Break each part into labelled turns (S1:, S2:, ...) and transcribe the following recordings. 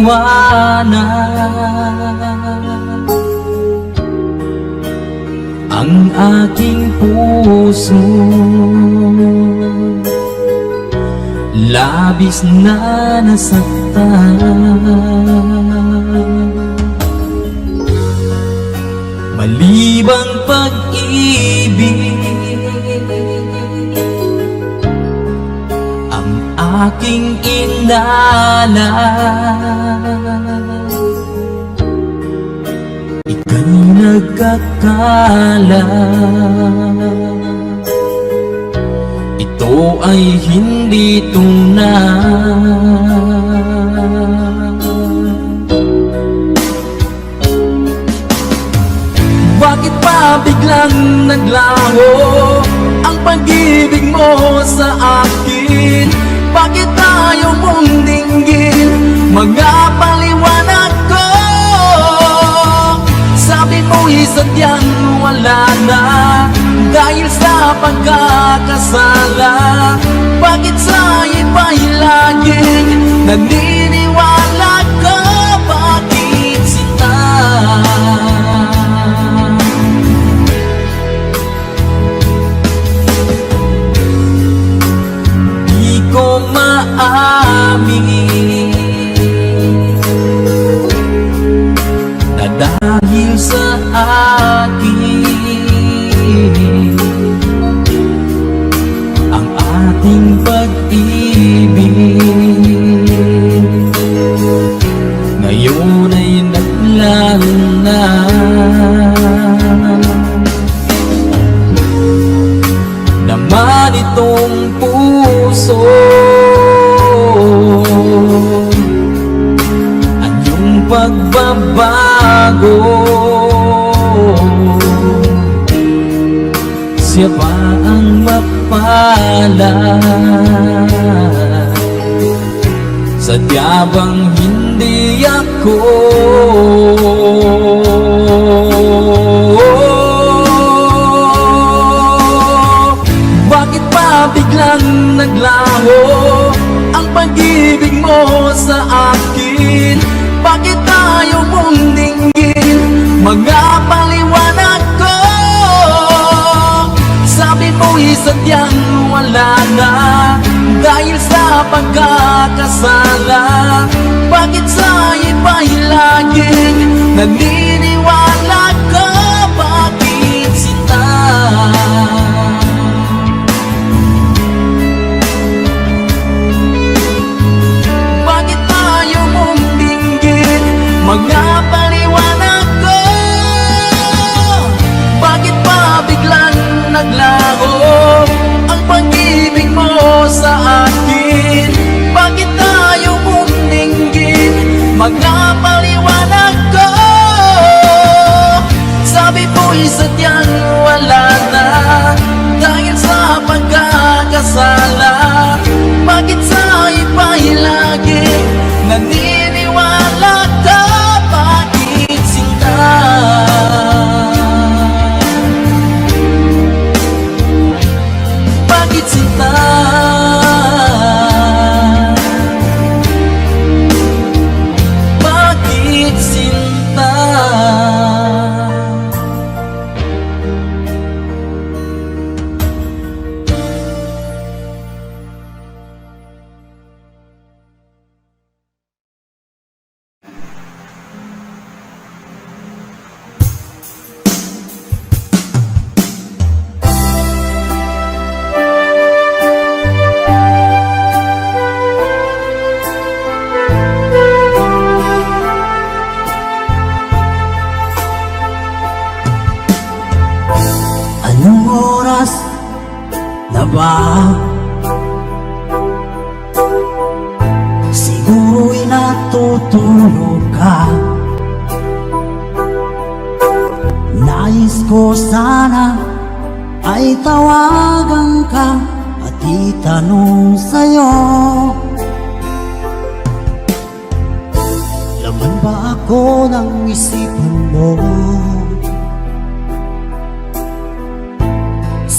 S1: liwanag ang aking puso. Labis na nasaktan, malibang pag-ibig ang aking inalay. Ika'y nagkakala, ito ay hindi tunay. Bakit pa biglang naglaho ang pag-ibig mo sa akin? Bakit ayaw mong dinggin mga paliwanag ko? Sabi mo'y sadyang wala na dahil sa pagkakasala. Bakit sa iba'y laging naniniwala ka? Bakit sinta? Di ko maamin na dahil sa akin ang ating pag-ibig ngayon ay naglaho na. Naman itong puso ang iyong pagbabago, siya ba ang mapalad? Sadya bang hindi ako? Bakit pa biglang naglaho ang pag-ibig mo sa akin? Bakit ayaw mong dinggin mga paliwanag ko? Sabi mo'y sadyang wala na dahil sa pagkakasala. Bakit sa iba'y laging naniniwala ka? Bakit sinta? Bakit ayaw mong dinggin mga paliwanag ko? Bakit pa biglang naglaho ang pag-ibig mo sa akin? Bakit ayaw mong dinggin mga paliwanag ko? Sabi mo'y sadyang wala na dahil sa pagkakasala. Bakit sa iba'y lagi naniniwala ka? Bakit sinta? Bakit sinta? Bakit sinta? Anong oras na ba? Siguro'y natutulog ka. Nais ko sana ay tawagan ka at itanong sa'yo, laman ba ako ng isipan mo?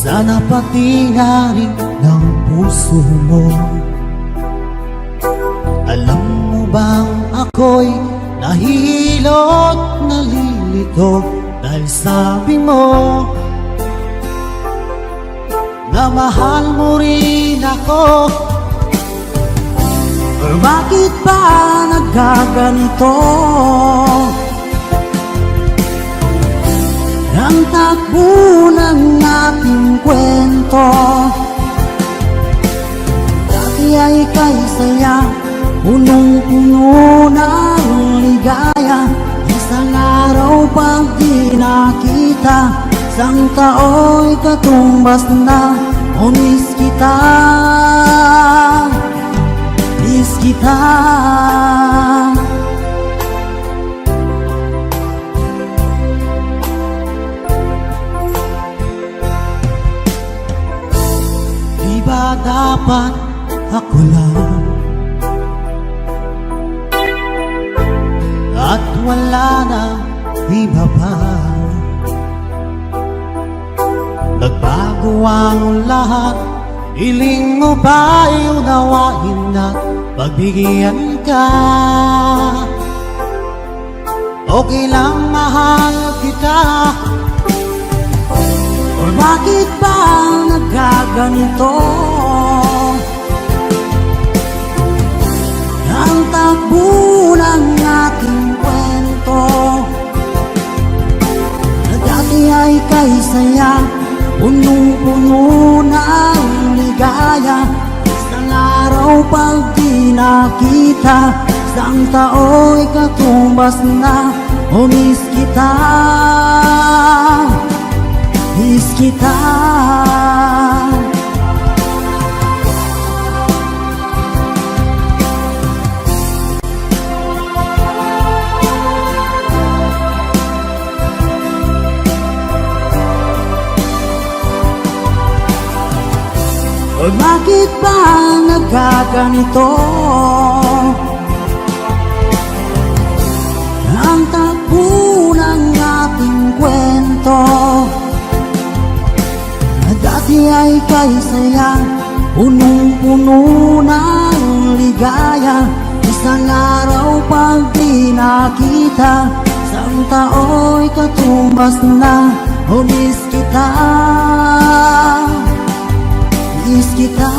S1: Sana pati na rin ng puso mo. Alam mo bang ako'y nahihilot, nalilito dahil sabi mo na mahal mo rin ako. Pero bakit ba nagkaganito? Ang takbo ng ating kwento, dati ay kay saya, punong-puno ng ligaya. Isang araw pag di nakita, isang tao'y katumbas na. O miss kita, miss kita. Di ba dapat ako lang at wala na iba pa? Nagbago ang lahat, hiling mo ba'y unawain at pagbigyan ka? Okay lang mahal kita. O bakit ba nagkaganito? Ang takbo ng ating kwento, na dati ay kay saya, punong-puno ng ligaya. Isang araw pag di nakita, isang tao'y katumbas na. O miss kita, miss kita. O bakit ba nagkaganito? Ang takbo ng ating kwento, na dati ay kay saya, punong-puno ng ligaya. Isang araw pag di nakita, isang tao'y katumbas na. O miss kita, miss kita.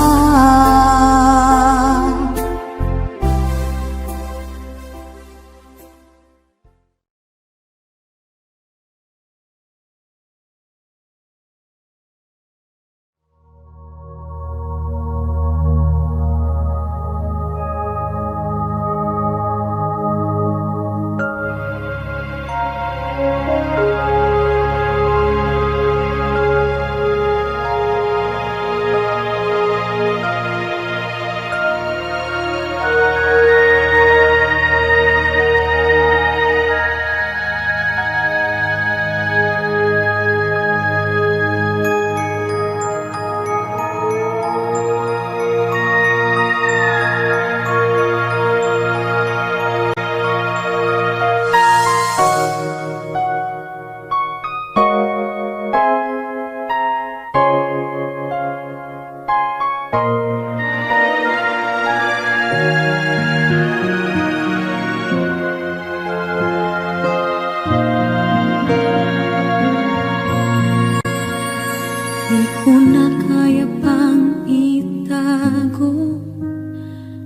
S2: Di ko na kaya pang itago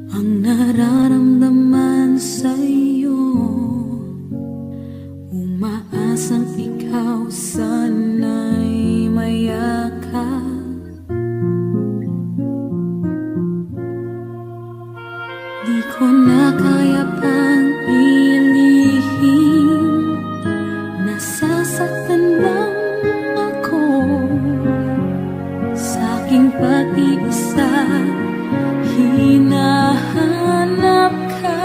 S2: ang nararamdaman sa'yo. Umaasang ikaw sana'y mayakap. Di ko na kaya pang ilihim, nasasaktan lang ako sa'king pag-iisa. Hinahanap ka,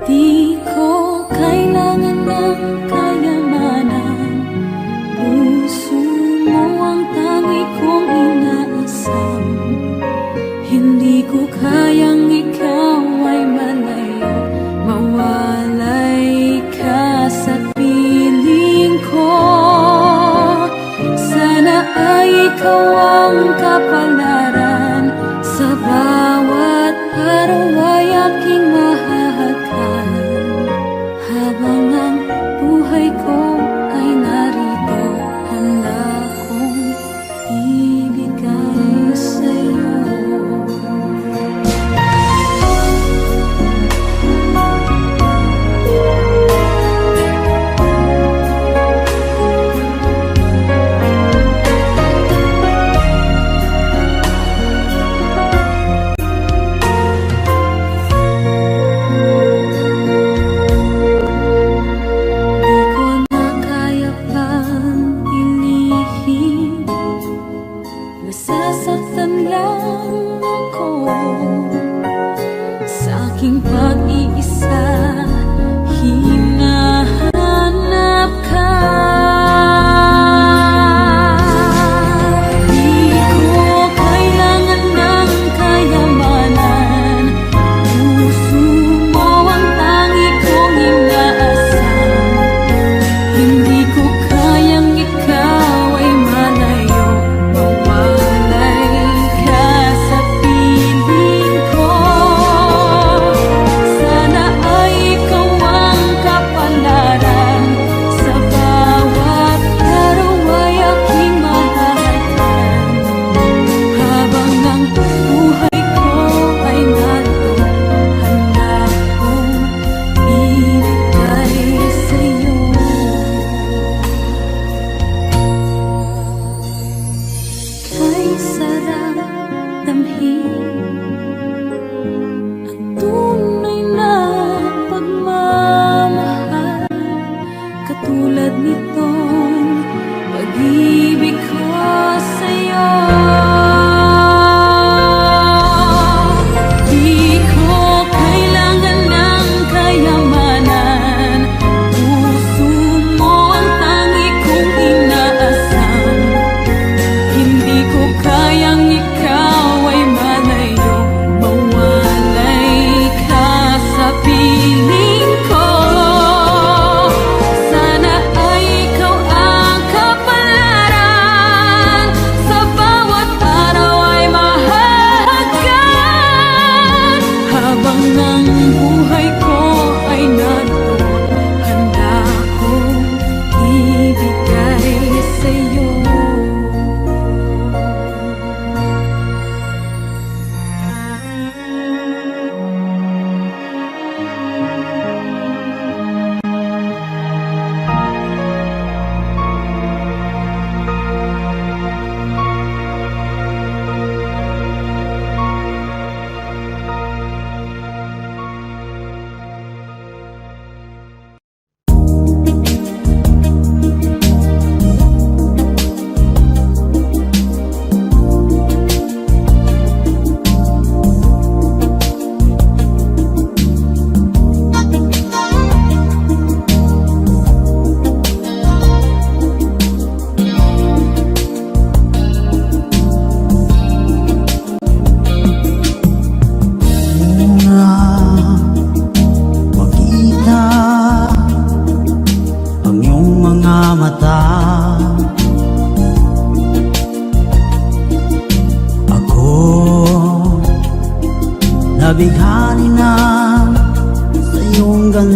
S2: di ko kailangan ng kayamanan. Puso mo ang tangi kong inaasam. Hindi ko kayang ikaw ay malayo, mawalay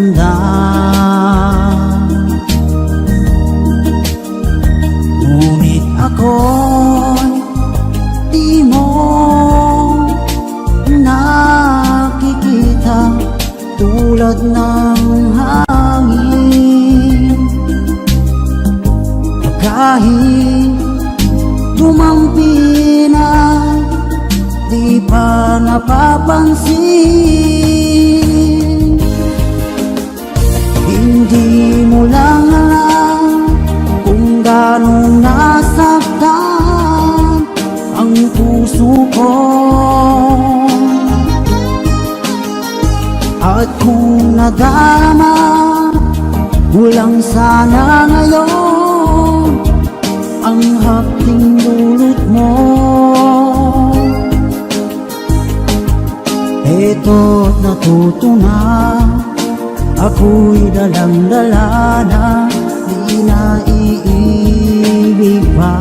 S1: ganda. Ngunit ako'y di mo nakikita, tulad ng hangin. Kahit tumangpi na, di pa napapansin. Hindi mo lang alam kung gano'ng nasaktan ang puso ko. At kung nadama mo lang sana ngayon ang hapting dulot mo. Eto't natuto na, ako'y dalang-dala na, di na iibig pa.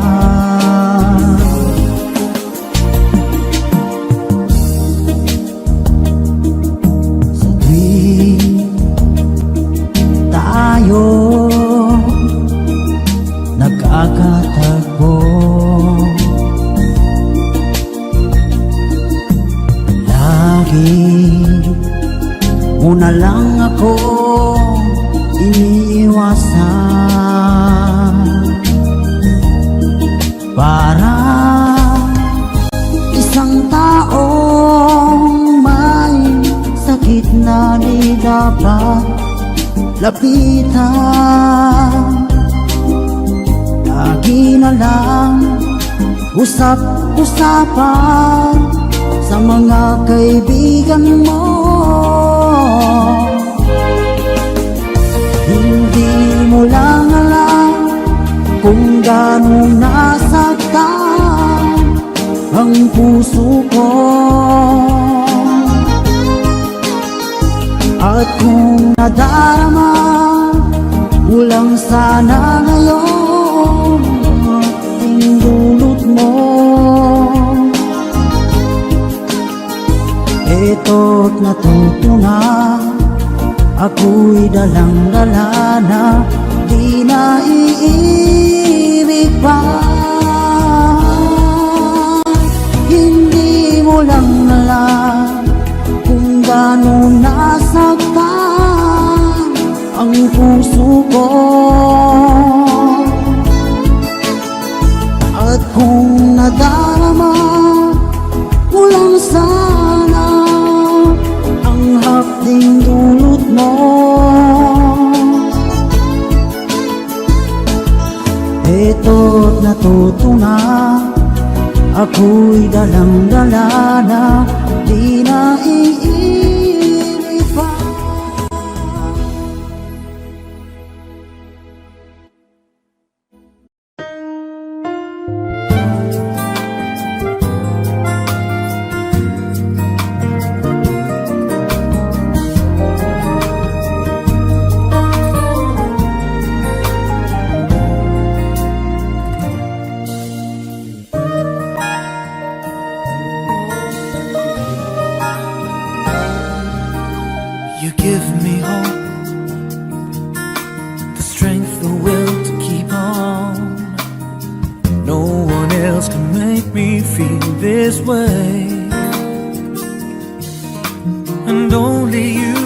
S1: Sa tuwing tayo nagkakatagpo, mo na lang ako iniiwasan. Para isang taong may sakit na di dapat lapitan, lagi na lang usap-usapan sa mga kaibigan mo. Hindi mo lang alam kung gano'ng nasaktan ang puso ko. At kung nadarama mo lang sana ngayon ang dulot mo. Eto't natuto na, ako'y dalang-dala na, di na iibig pa. Hindi mo lang alam kung gano'ng nasaktan ang puso ko. At kung nadarama mo lang sana ang hapding dulot mo. Eto't natuto na, ako'y dalang-dala na, di na iibig pa.
S3: You give me hope, the strength, the will to keep on. No one else can make me feel this way, and only you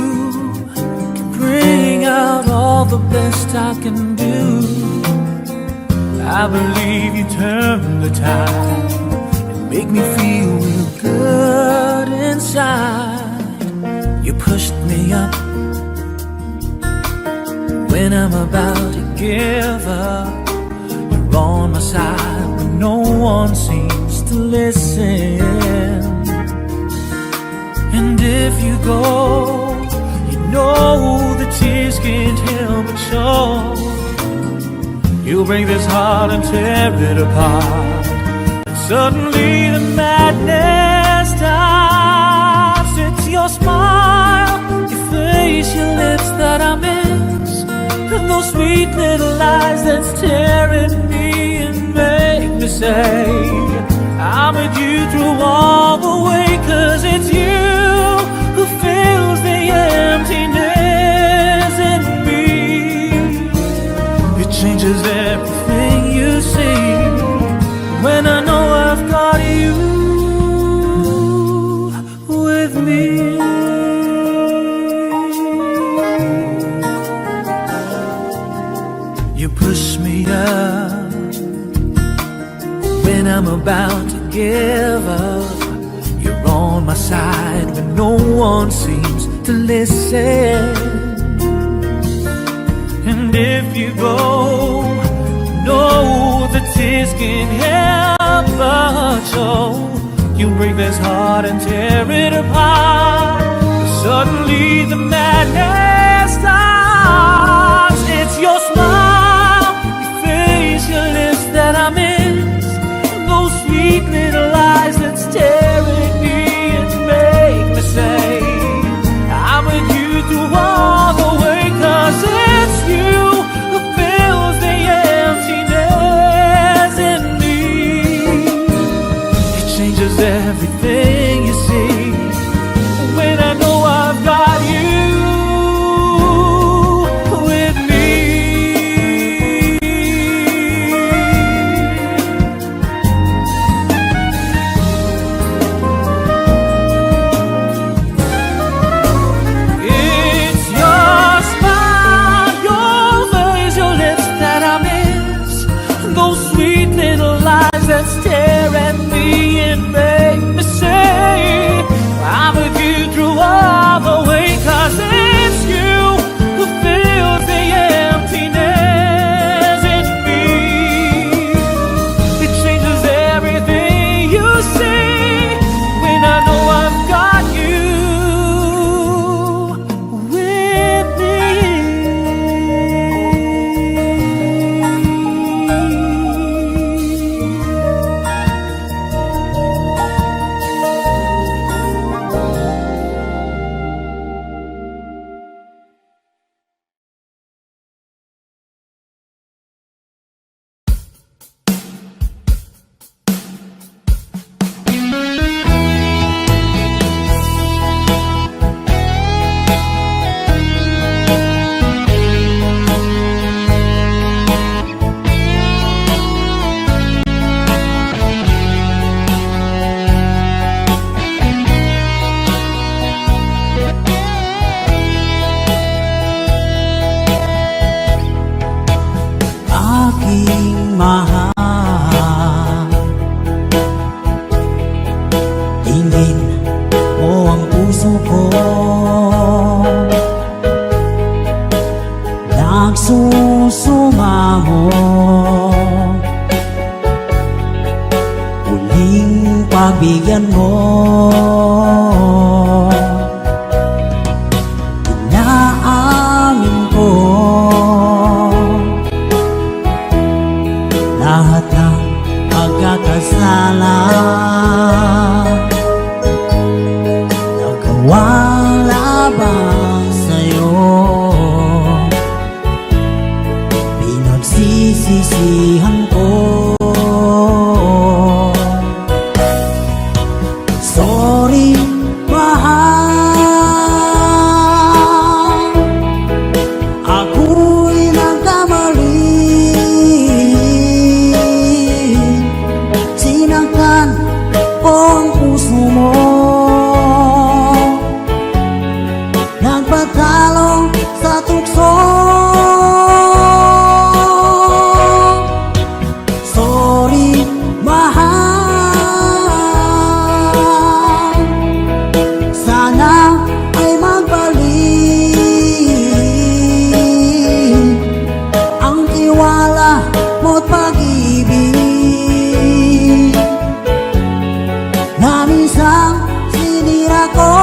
S3: can bring out all the best I can do. I believe you turn the tide and make me feel real good inside. You pushed me up when I'm about to give up. You're on my side when no one seems to listen. And if you go, you know the tears can't help but show. You'll break this heart and tear it apart, and suddenly the madness stops. It's your smile, your face, your lips that I miss, and those sweet little lies that's tearing me and make me say I'm with you through all the way. 'Cause it's you who fills the emptiness. about to give up. You're on my side when no one seems to listen. And if you go, know that tears can't help but show. You break this heart and tear it apart. Suddenly the madness starts. It's your smile, your face, your lips that I miss. Those sweet little lies that stare at me and make me say I'm with you through all the way. 'Cause it's you who fills the emptiness in me. It changes everything you see when I know I've got you with me. It's your smile, your face, your lips that I miss. Those sweet little lies that stare at me and make me say I'm with you through all the way. 'Cause it's you who fills the emptiness in me. It changes everything you see when I know I've got you with me.
S1: Aking mahal, tingin mo ang puso ko, nagsusumamo. Muling pagbigyan mo, inaamin ko lahat ng pagkakasala, nagawang labang sa'yo, pinagsisisihan ko. Sorry, mahal, ako'y nagkamali. Sinaktan ko ang puso mo, nagpatalo sa tukso. Sorry, mahal, sana ay magbalik ang tiwala mo't pag-ibig na minsang sinira ko.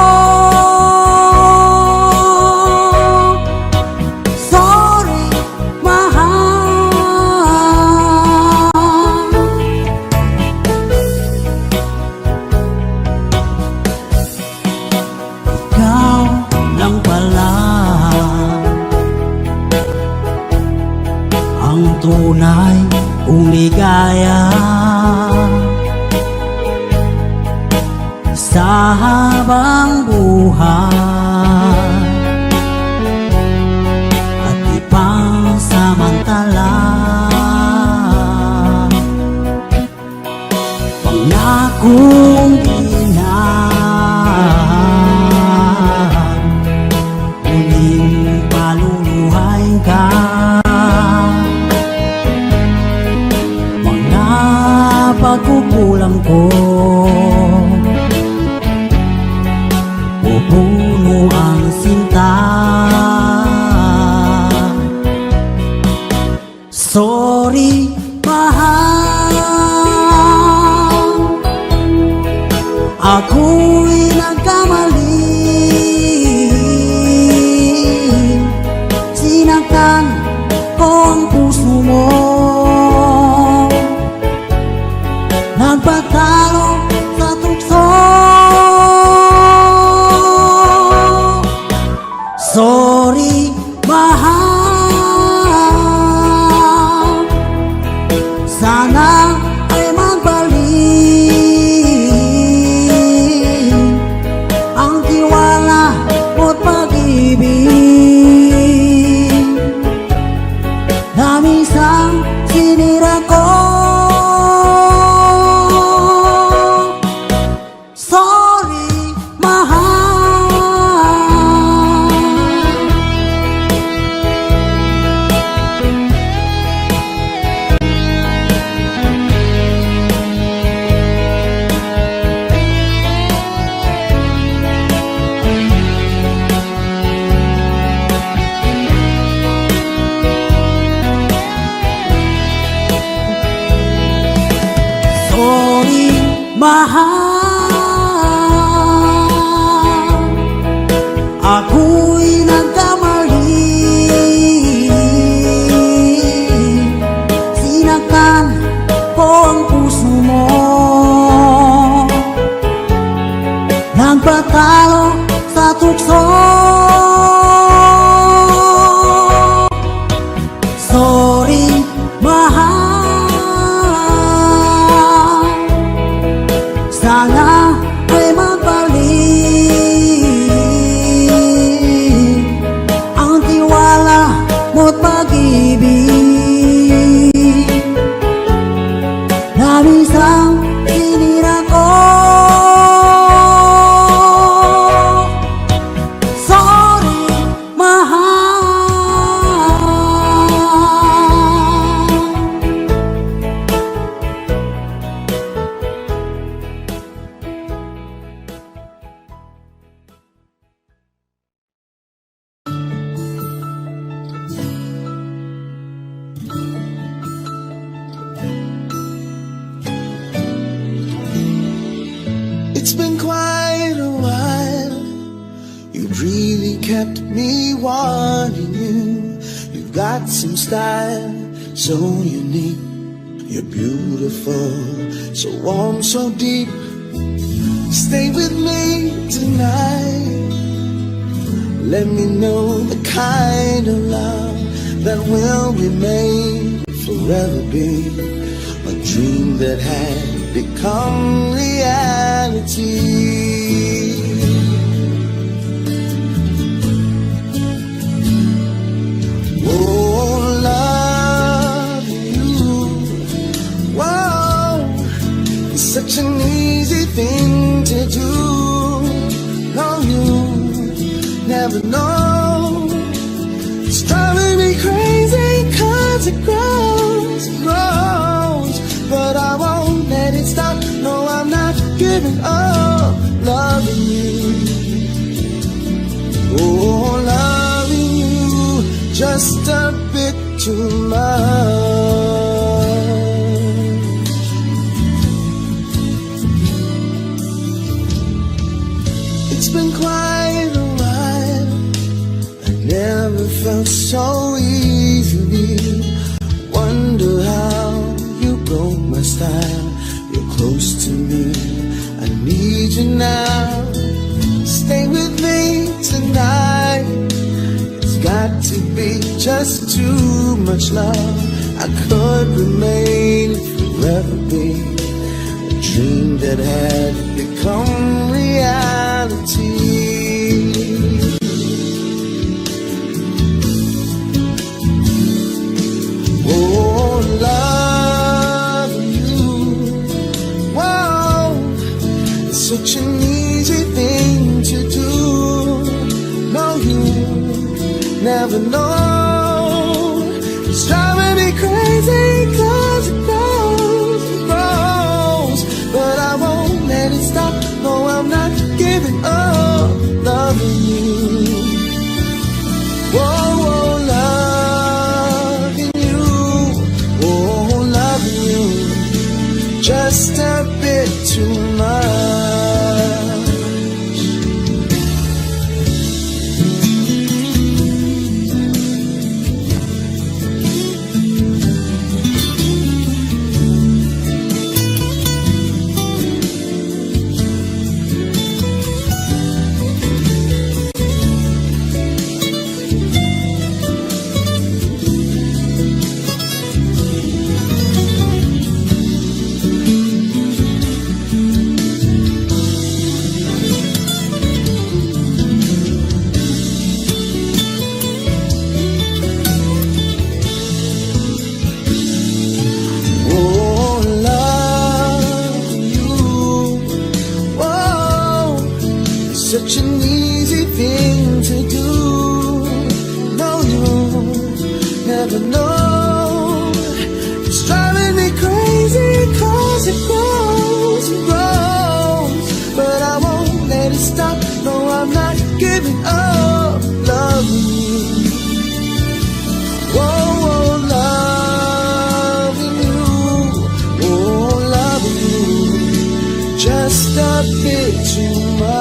S1: Sorry, mahal, ikaw lang pala ang tunay kong ligaya. Sa habang buhay at ipangsamantala, pangakong ginaan, muling paluluhay ka. Mga pagkukulang Sinakan ko ang puso mo, nagpatalo sa tukso. Sorry, mahal, sana ay magbalik ang tiwala mo't pag-ibig na minsan sinira ko. Sorry, mahal. Sorry, mahal, ako'y nagkamali. Sinakan ko ang puso mo, nagpatalo sa tukso. Sorry, mahal, sana ay magbalik ang tiwala mo't pag-ibig na minsan sinira ko. Sorry, mahal.
S4: It's been quite a while. You've really kept me wanting you. You've got some style, so unique. You're beautiful, so warm, so deep. Stay with me tonight. Let me know the kind of love that will remain forever, be a dream that had become reality. Oh, love you, wow, it's such an easy thing to do. No, you never know. It's driving me crazy 'cause it grows and grows, but I won't let it stop. No, I'm not giving up loving you. Oh, loving you just a bit too much. It's been quite a while. I never felt so easily. Wonder how you broke my style. You're close to me, I need you now. Stay with me tonight. It's got to be just too much love. I could remain forever, be a dream that had become reality. Oh, love you, wow, it's such an easy thing to do. No, you never know. It's driving me crazy 'cause it grows and grows, but I won't let it stop. No, I'm not giving up loving you. Whoa, whoa, loving you. Oh, loving you just a bit too much. never know. It's driving me crazy, cause it grows and grows. But I won't let it stop, no, I'm not giving up loving you. Whoa, whoa, loving you. Oh, loving you. Just a bit too much.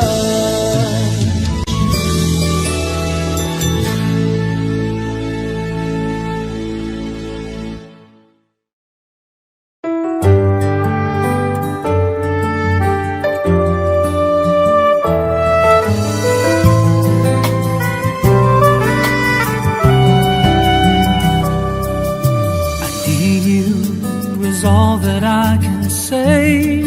S3: All that I can say,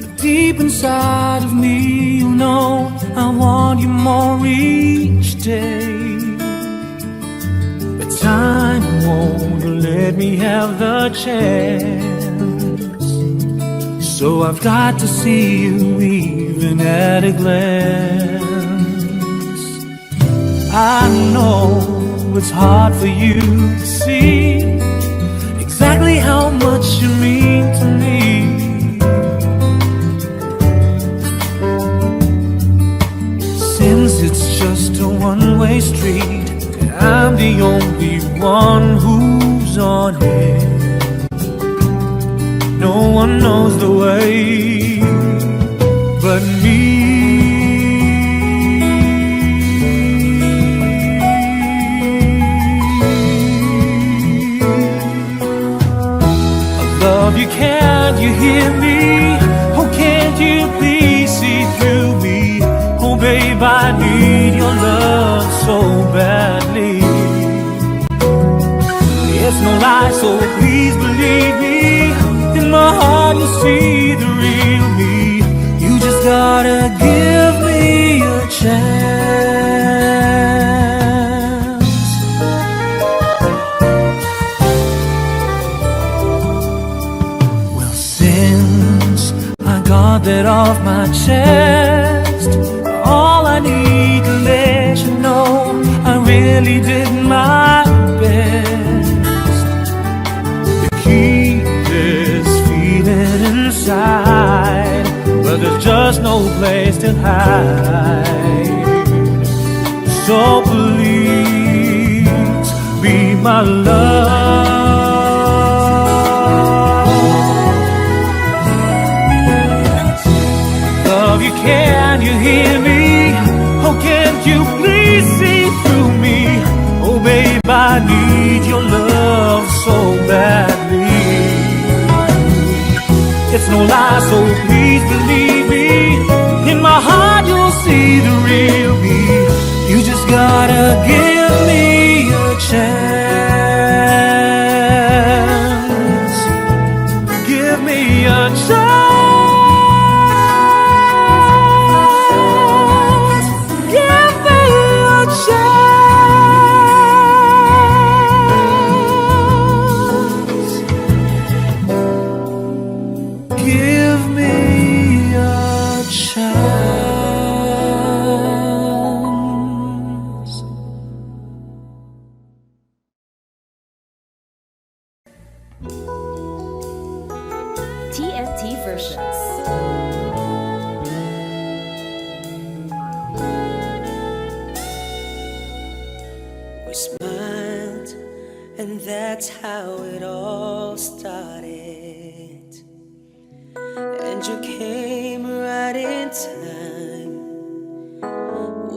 S3: but deep inside of me, you know I want you more each day. But time won't let me have the chance, so I've got to see you even at a glance. I know it's hard for you to see exactly how much you mean to me. Since it's just a one-way street, and I'm the only one who's on it, no one knows the way but me. Love you, can't you hear me? Oh, can't you please see through me? Oh, babe, I need your love so badly. It's no lie, so please believe me. In my heart you see the real me. You just gotta give me a chance. Got that off my chest. All I need to let you know, I really did my best to keep this feeling inside, but there's just no place to hide. So please be my love. Can you hear me? Oh, can't you please see through me? Oh, babe, I need your love so badly. It's no lie, so please believe me. In my heart you'll see the real me. You just gotta give me a chance. Give me a chance.
S5: TNT versions.
S6: We smiled, and that's how it all started. And you came right in time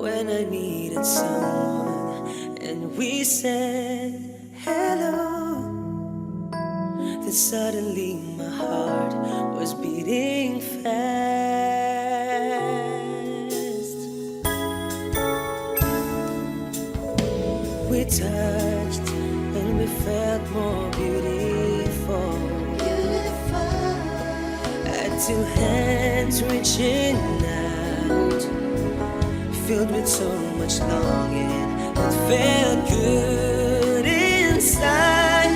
S6: when I needed someone, and we said hello. Then suddenly my heart was beating fast. We touched and we felt more beautiful. Had two hands reaching out, filled with so much longing that felt good inside.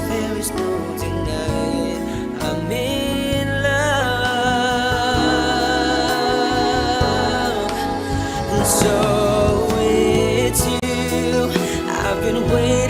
S6: There is no denying I'm in love. And so it's you I've been waiting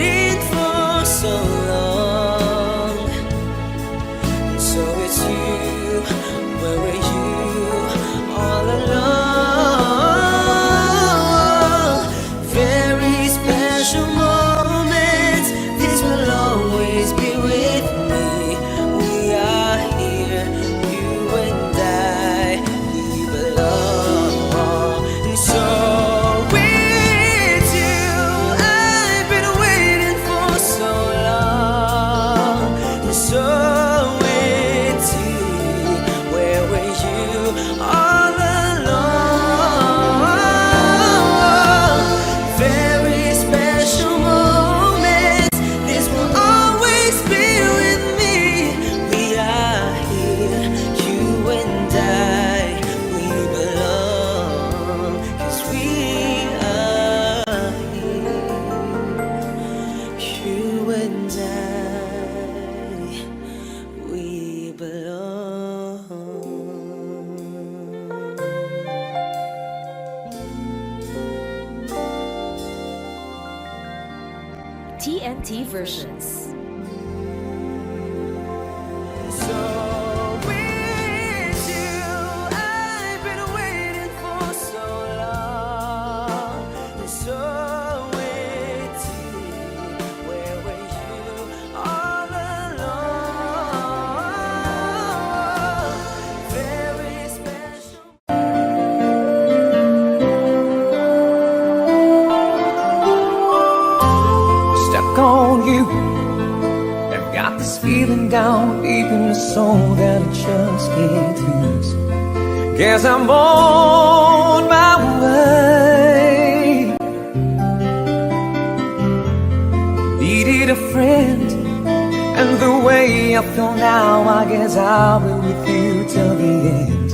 S5: TNT versions.
S6: So with you, I've been waiting for so long. And so with you, where were you all along? Very special. Stuck on you. I've got this feeling down deep in the soul that I just can't lose. Guess I'm on my way. Needed a friend, and the way I feel now, I guess I'll be with you till the end.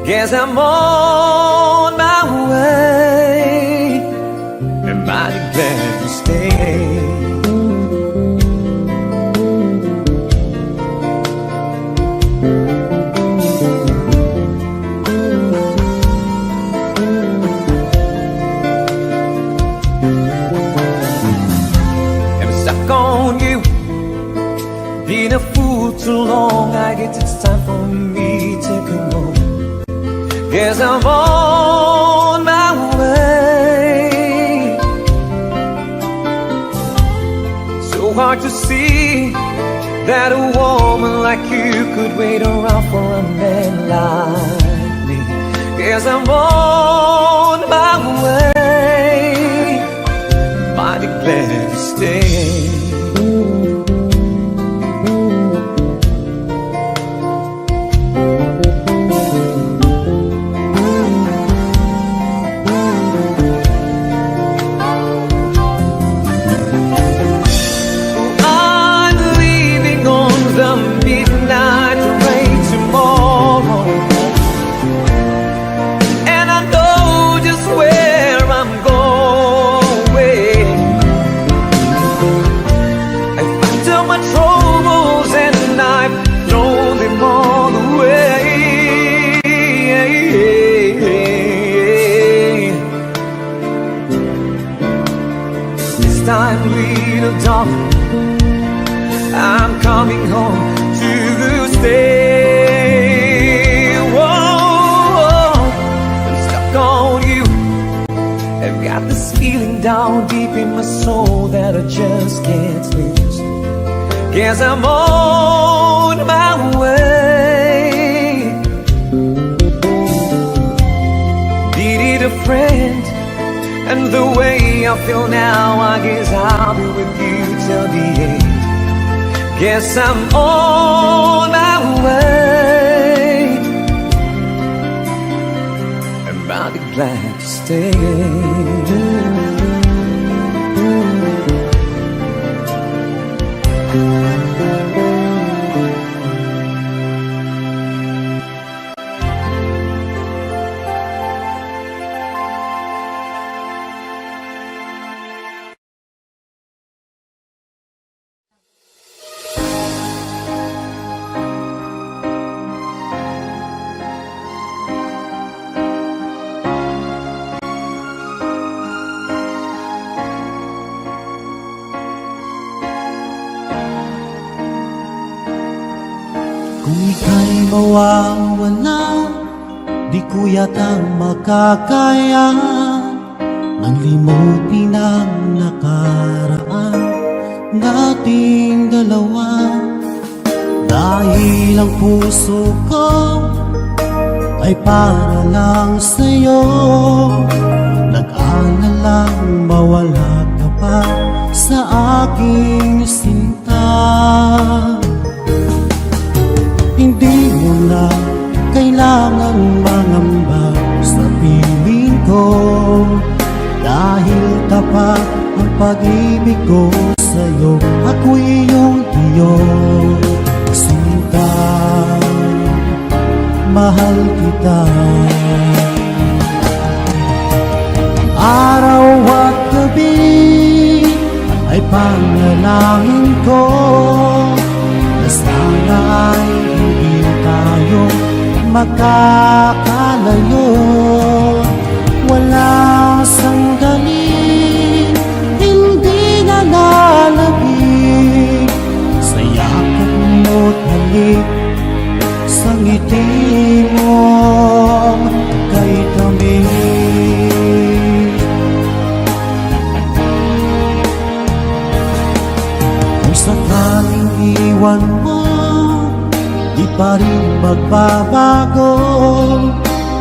S6: Guess I'm on my way, and mighty glad to stay. On you, been a fool too long. I guess it's time for me to come home. Guess I'm on my way. So hard to see that a woman like you could wait around for a man like me. Guess I'm on my way, mighty glad to stay. Time, little darling, I'm coming home to stay. Whoa, I'm stuck on you. I've got this feeling down deep in my soul that I just can't lose. Guess I'm on my way. Needed a friend, and the way I feel now, I guess I'll be with you till the end. Guess I'm on my way, and I'll be glad to stay.
S1: Kung ika'y mawawala, di ko yata makakaya nang limutin ang nakaraan nating dalawa. Dahil ang puso ko ay para lang sa'yo, nag-aalalang mawala ka pa sa aking sinta. Hindi mo na kailangan mangamba sa piling ko, dahil tapat ang pag-ibig ko sa'yo. Ako'y iyong sinta, mahal kita. Araw at gabi ay panalangin ko na sana ay hindi tayo makakalayo. Walang sandali hindi na sakaling iwan mo, di pa rin magbabago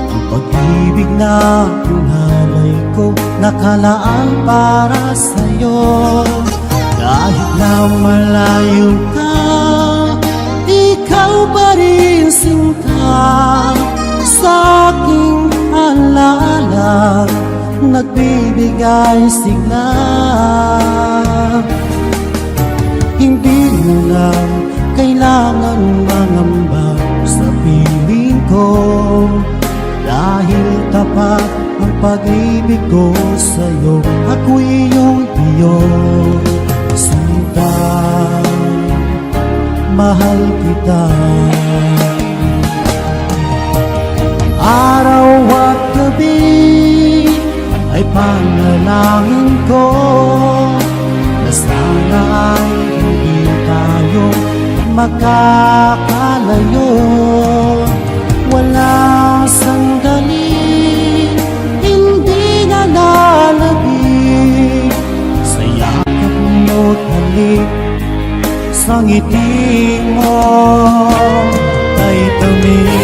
S1: ang pag-ibig na pinalay ko, nakalaan para sa'yo. Kahit na malayo ka, ikaw pa rin sinta sa aking alaala, nagbibigay sigla. Hindi mo lang kailangan mangamba sa piling ko, dahil tapat ang pag-ibig ko sa'yo. Ako'y iyong sinta, mahal kita. Araw at gabi ay panalangin ko na sana ay hindi tayo makakalayo. Walang sandali, hindi na lalabig sa yakap mo't halik, sa ngiti mo ay tamis.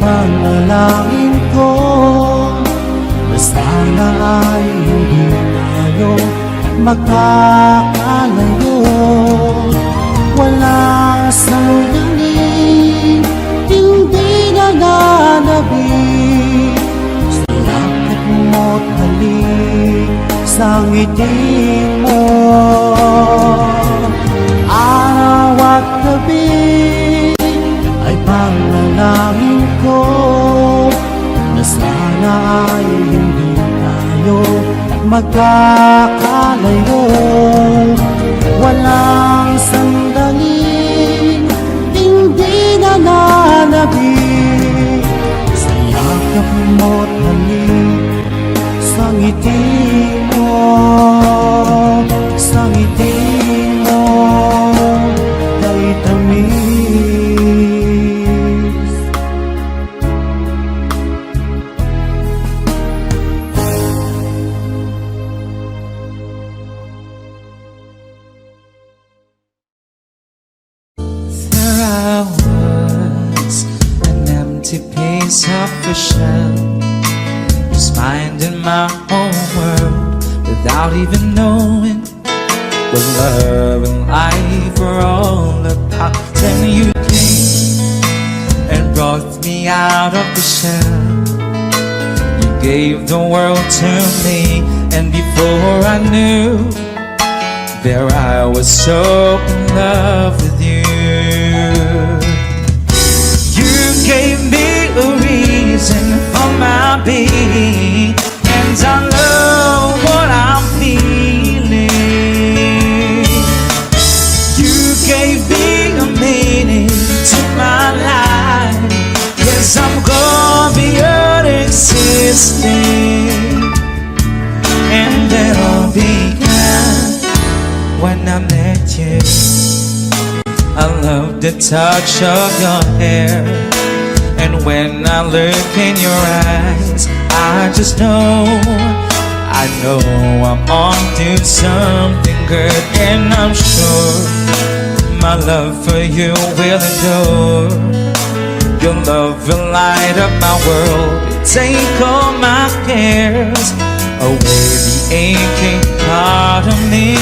S1: Panalangin ko na sana ay hindi tayo makakalayo. Wala sandali, hindi na nanabig sa yakap mo't halik, sa ngiti mo. Araw at gabi ay panalangin ko na sana ay hindi tayo magkakalayo. Walang sandali, hindi na nanabig sa yakap mo't halik, sa ngiti mo, sa ngiti mo kay tamis.
S6: Piece of a shell, just minding my own world without even knowing what love and life were all about. Then you came and brought me out of the shell. You gave the world to me, and before I knew, there I was so in love with you. You gave me a reason for my being, and I love what I'm feeling. You gave me a meaning to my life. Yes, I'm gone beyond existing, and it all began when I met you. I love the touch of your hair, and when I look in your eyes, I just know, I know I'm on to something good. And I'm sure my love for you will endure. Your love will light up my world, take all my cares away, the aching part of me.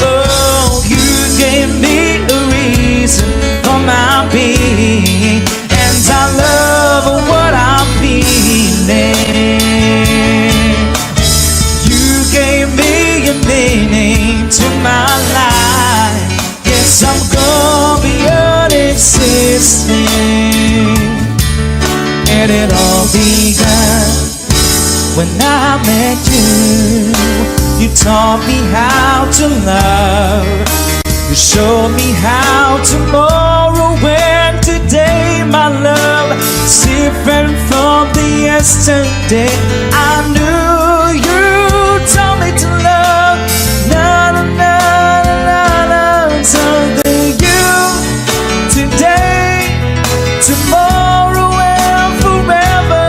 S6: Oh, you gave me a reason for my being, and I love what I'm feeling. You gave me a meaning to my life. Yes, I'm gone beyond existing, and it all began when I met you. You taught me how to love. You showed me how tomorrow and today, my love, is different from the yesterday. I knew you taught me to love. Na na na na na. Something you today, tomorrow and forever.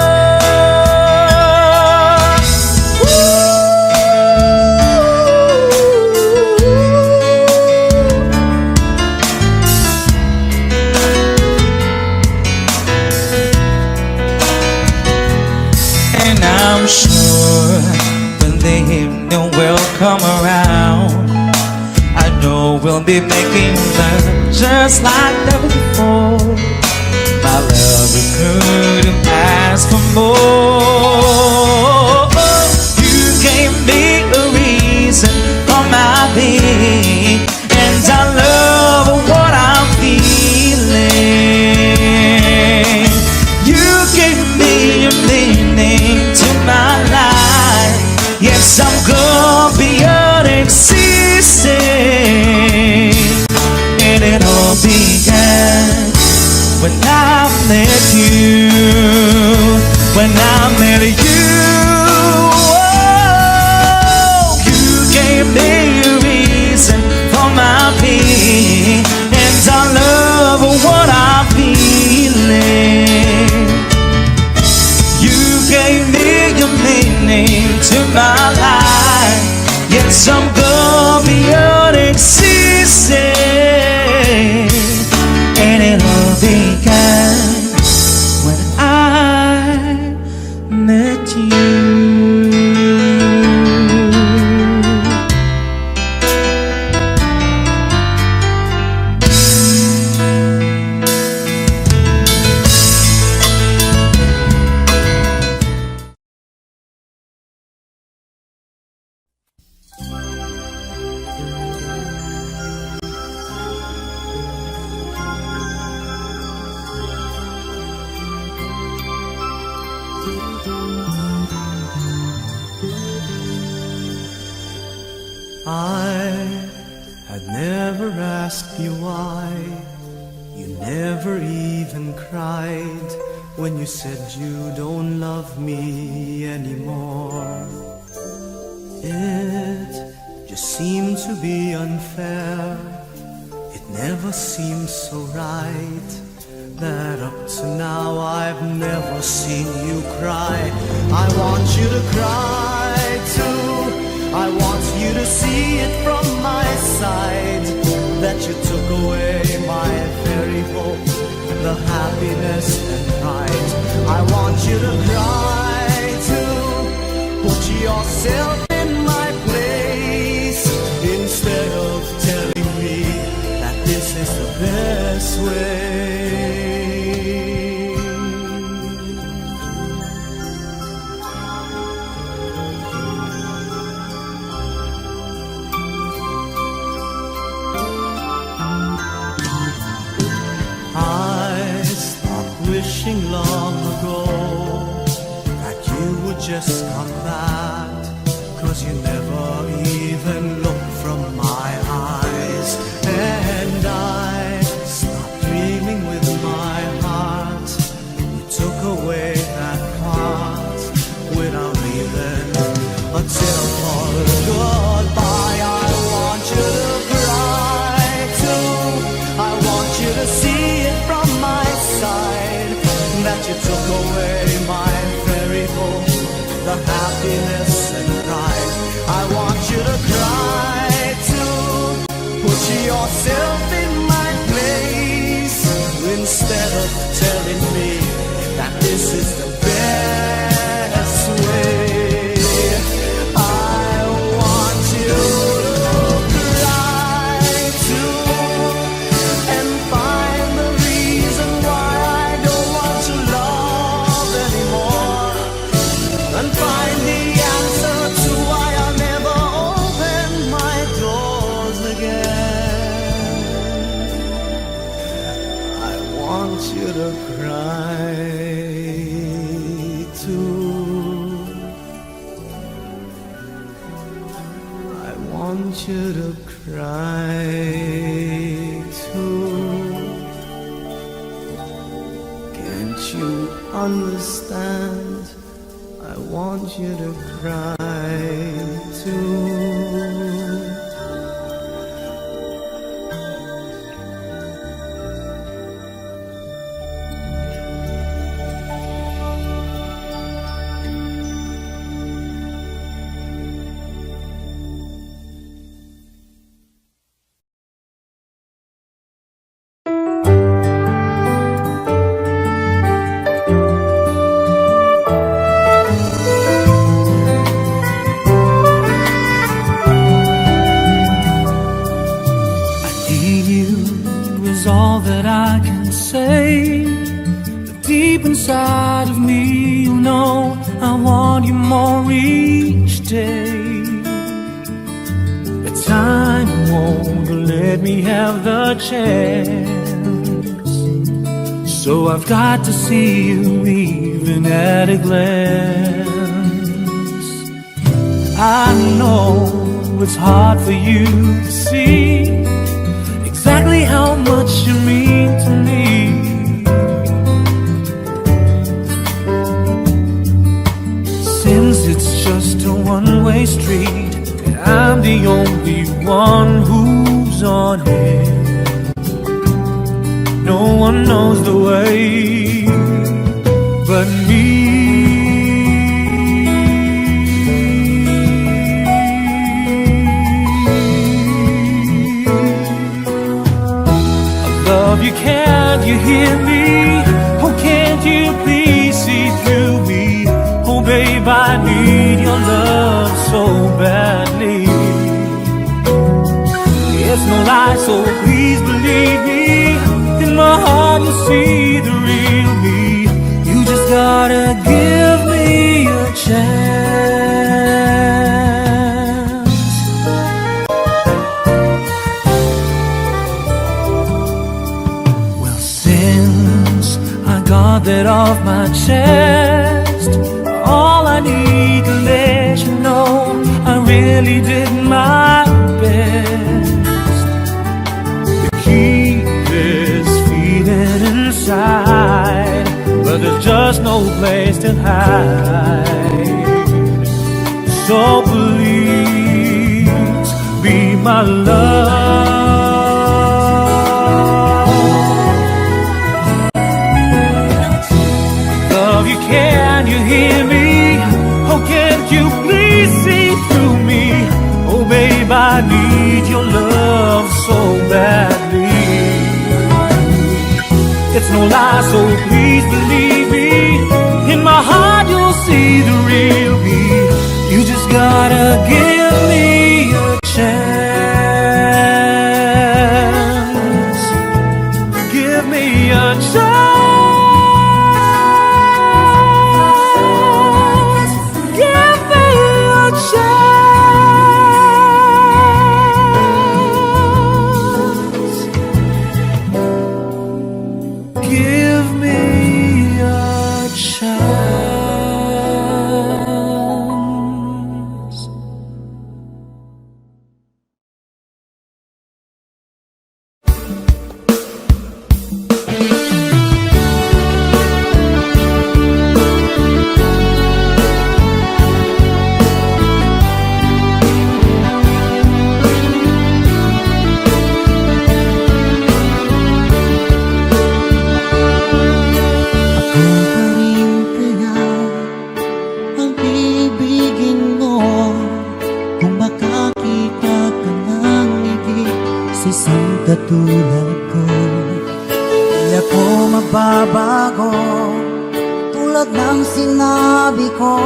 S6: And I'm sure when the evening will come around, I know we'll be making love just like never before. My love, we couldn't ask for more. You gave me a reason for my being, and I love what I'm feeling. You gave me a meaning to my life. Yes, I'm gone beyond existing. And it all began when I met you. When I met you, oh, you gave me a reason for my being, and I love what I'm feeling. You gave me a meaning to my life. Yes, I'm gone beyond existing. And it all began when I met you.
S3: I had never asked you why. You never even cried when you said you don't love me anymore. It just seemed to be unfair. It never seemed so right that up to now I've never seen you cry. I want you to cry too. I want you to see it from my side, that you took away my very hope, the happiness and pride. I want you to cry too. Put yourself in my place, instead of telling me that this is the best way. Wishing long ago that you would just come back, 'cause you never even looked from my eyes. And I stopped dreaming with my heart. You took away that part without even a telephone goodbye. I want you to cry too. I want you to see it from my side, that you took away my very hope, the happiness and pride. I want you to cry too. Put yourself in my place, instead of telling me that this is the best way. I want you to cry too, and find the reason why I don't want to love anymore, and find the answer to why I'll never open my doors again. I want you to cry too.
S4: you to cry too. Can't you understand? I want you to cry too.
S3: All that I can say, but deep inside of me, you know I want you more each day. But time won't let me have the chance, so I've got to see you even at a glance. I know it's hard for you to see exactly how much you mean to me. Since it's just a one-way street and I'm the only one who's on it, no one knows the way but me. Love you, can't you hear me? Oh, can't you please see through me? Oh, babe, I need your love so badly. It's no lie, so please believe me. In my heart you'll see the real me. You just gotta give me a chance. Well, since I got that off my chest, all I need to let you know, I really did my best to keep this feeling inside, but there's just no place to hide. So please be my love. Love you, can you hear me? Oh, can't you please see through me? Oh, babe, I need your love so badly. It's no lie, so please believe me. In my heart you'll see the real me. You just gotta give me a chance. Give me a chance. Give me a chance. Give me a chance.
S1: Ang ibigin mo kung makakita ka ng ibig sa isang katulad ko. Di ako magbabago tulad ng sinabi ko.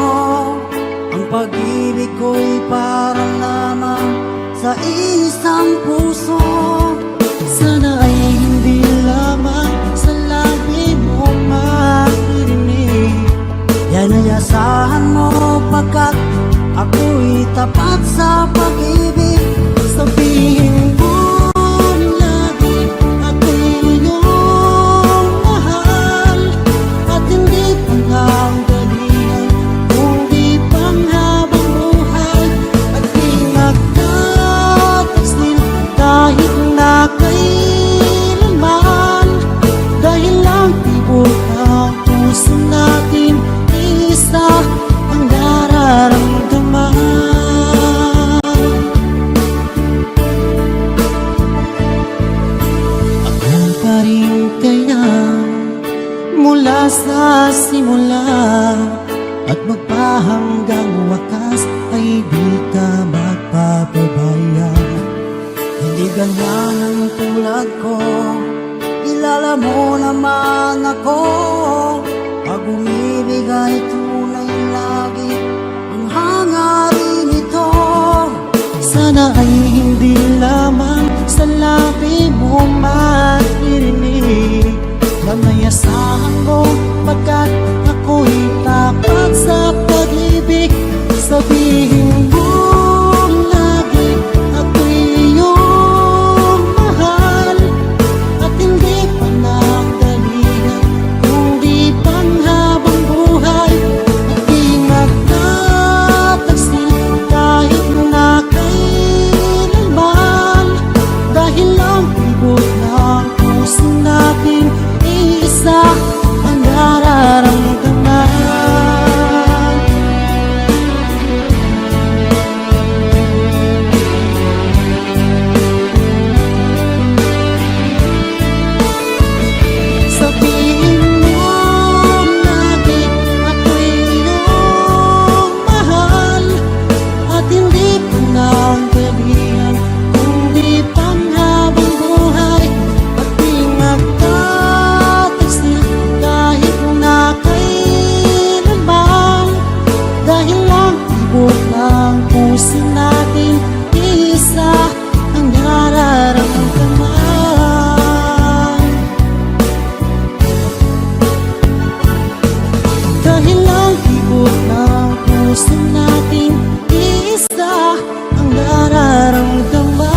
S1: Ang pag-ibig ko'y para lamang sa isang puso. Sana ay hindi lamang sa labi mo maririnig. Yan ay asahan mo pagkat ako'y tapat sa pag-ibig. Sabihin mo lagi ako'y iyong mahal, at hindi panganggalingan kundi panghabang buhay. At ingat ka hanggang wakas ay di ka magpapabaya. Hindi ganyan ang tulad ko, kilala mo naman ako. Pag umibig ay tunay lagi ang hangarin nito. Sana ay hindi lamang sa labi mo maririnig, nanayasahan mo pagkat ako'y tapat sa pag-ibig. Sabihin mo lagi ako'y iyong mahal, at hindi pa nagdalihan kundi panghabang buhay. At di magtatagsil kahit na kailanman, dahil lang ibot ng puso natin isa ang nararamdaman. Sabihin mo lagi ako'y iyong mahal, at hindi pa nagdalihan kundi panghabang buhay. At di magtatagsil kahit na kailanman, dahil lang ibot ng puso natin isa ang nararamdaman. Dahil lang ibot ng puso natin isa ang nararamdaman.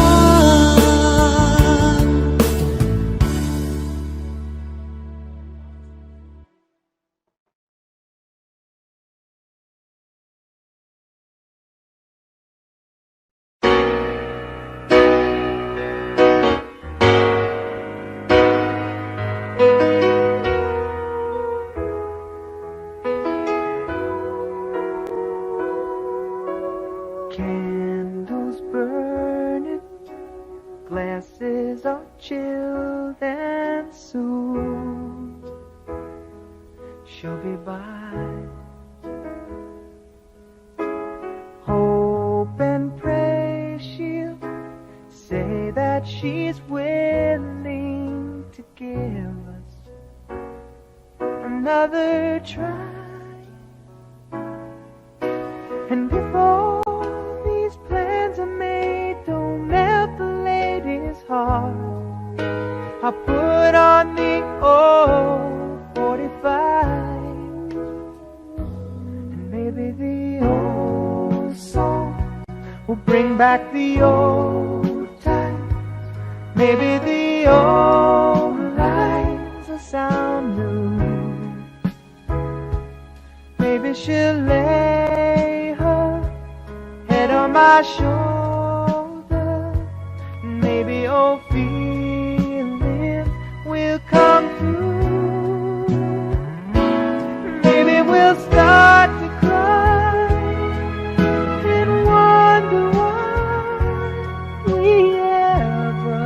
S6: Candles burning, glasses are chilled, and soon she'll be by. Hope and pray she'll say that she's willing to give us another try. And before these plans are made, don't melt the lady's heart. I put on the old 45, and maybe the old song will bring back the old times. Maybe the old lines will sound new. Maybe she'll lay her head on my shoulder. Maybe old feelings will come through. Maybe we'll start to cry and wonder why we ever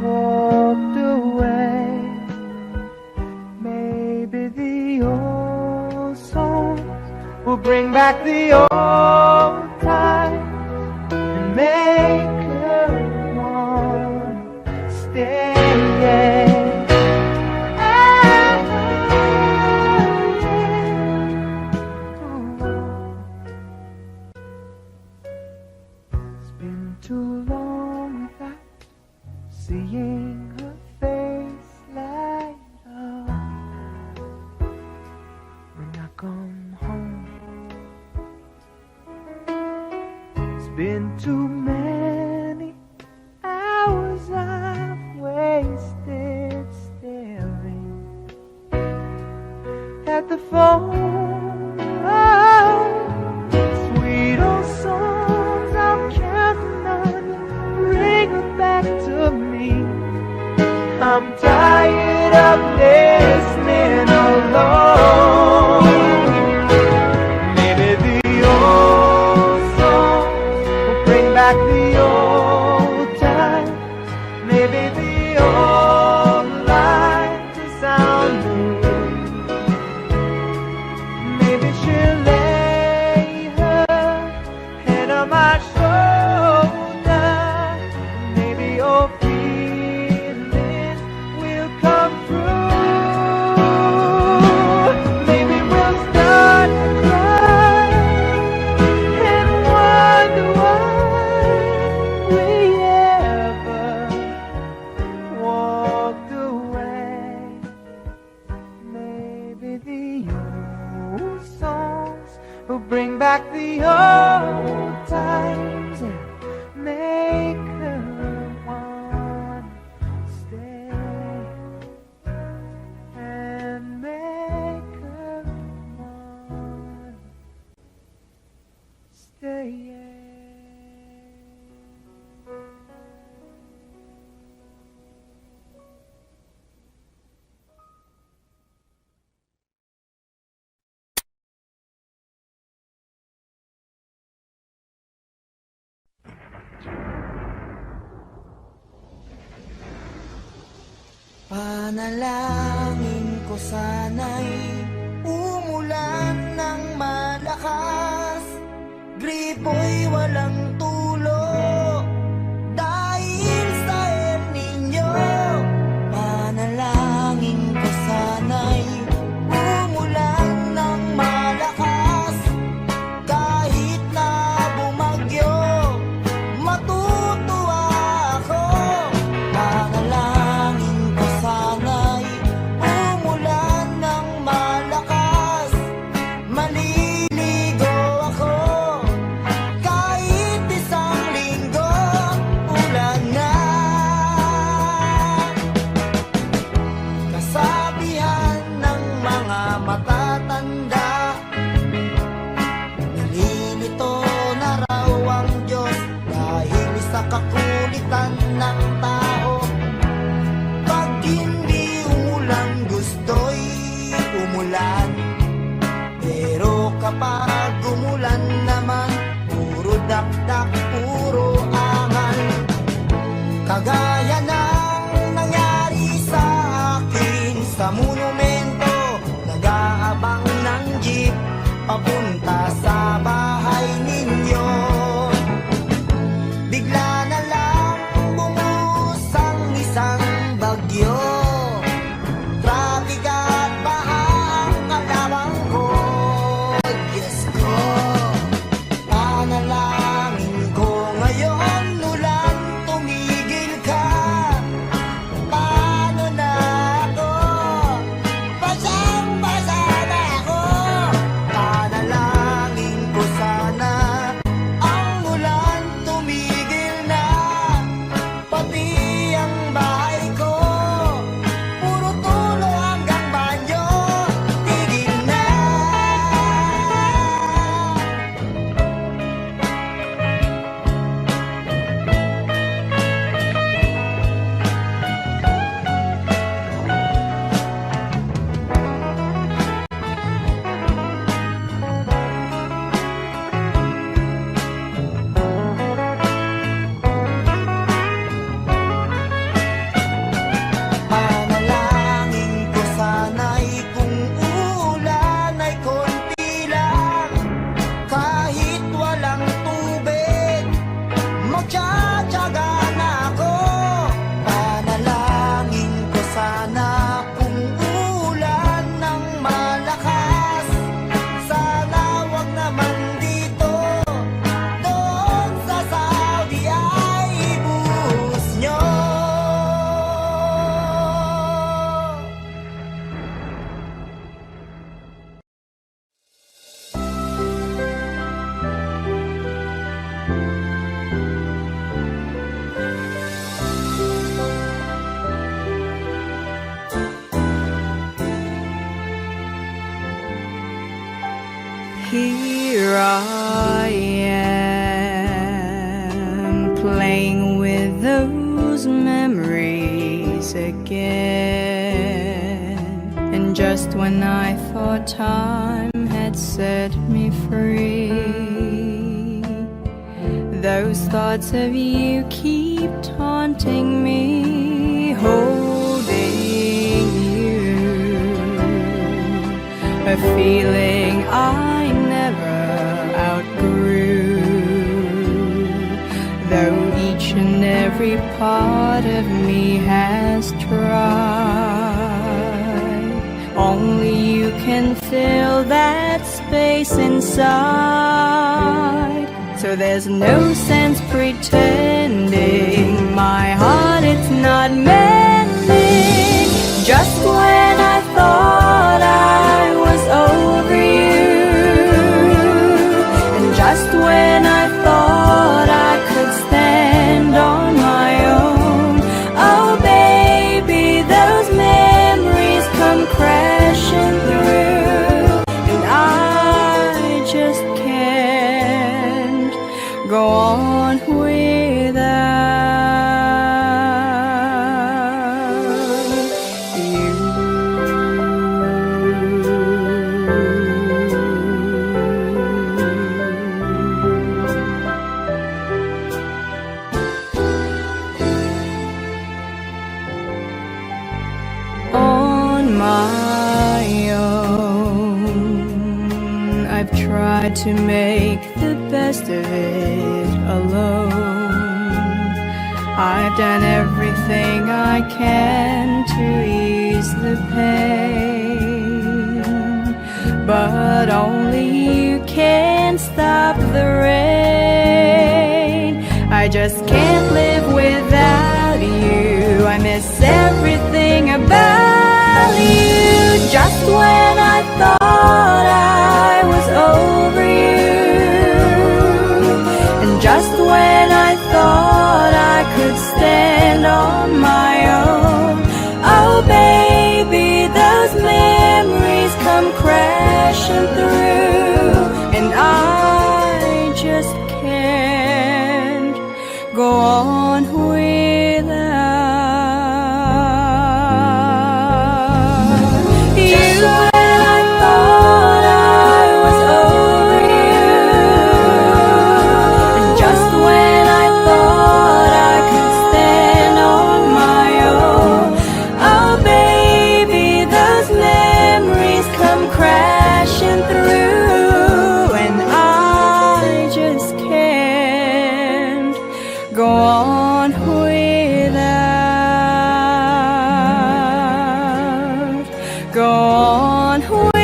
S6: walked away. Maybe the old songs will bring back the old times and make her want to stay. It's been too long without seeing her face light up when I come home. It's been too many hours I've wasted staring at the phone. Oh, sweet old songs I'm counting on you, bring her back to me. I'm tired of listening alone. Maybe the old songs will bring back the me hold tight and make her want to stay, and make her want to stay.
S4: Panalangin ko sana'y umulan ng malakas, gripo'y walang tulo dahil sa El Niño. Panalangin ko sana'y umulan ng malakas, kahit na bumagyo matutuwa ako. Panalangin ko sana'y umulan ng malakas, maliligo ako kahit isang linggo ulan na. Kasabihan ng mga matatanda, nalilito na raw ang Diyos dahil sa kakulitan ng tao. Pag hindi umulan, gusto'y umulan, pero kapag umulan naman, puro dakdak, puro angal. Kagaya ng nangyari sa akin sa monumento, nag-aabang ng jeep papunta sa bahay ninyo. Bigla na lang bumuhos ang isang bagyo, traffic at baha ang kalabang ko. Diyos ko, panalangin ko ngayon, ulan, tumigil ka. Paano na ako? Basang-basa na ako. Panalangin ko sana ang ulan tumigil na, pati ang bahay ko puro tulo hanggang banyo, tigil na. Panalangin ko sana'y kung uulan ay konti lang, kahit walang tubig magtsatsaga na ako. Panalangin ko sana kung uulan ng malakas, sana wag naman dito, doon sa Saudi ay ibuhos nyo.
S2: Here I am, playing with those memories again. And just when I thought time had set me free, those thoughts of you keep taunting me, holding you, a feeling I never outgrew. Though each and every part of me has tried, only you can fill that space inside. So there's no sense pretending my heart it's not mending. Just when I thought I was over you, and just tried to make the best of it alone. I've done everything I can to ease the pain, but only you can stop the rain. I just can't live without you. I miss everything about you. Just when I thought I was over you, and just when I thought I could stand on my own, oh baby, those memories come crashing through, and I just can't go on without you. When I thought I was over you, and just when I thought I could stand on my own, oh baby, those memories come crashing through, and I just can't go on without, go on without.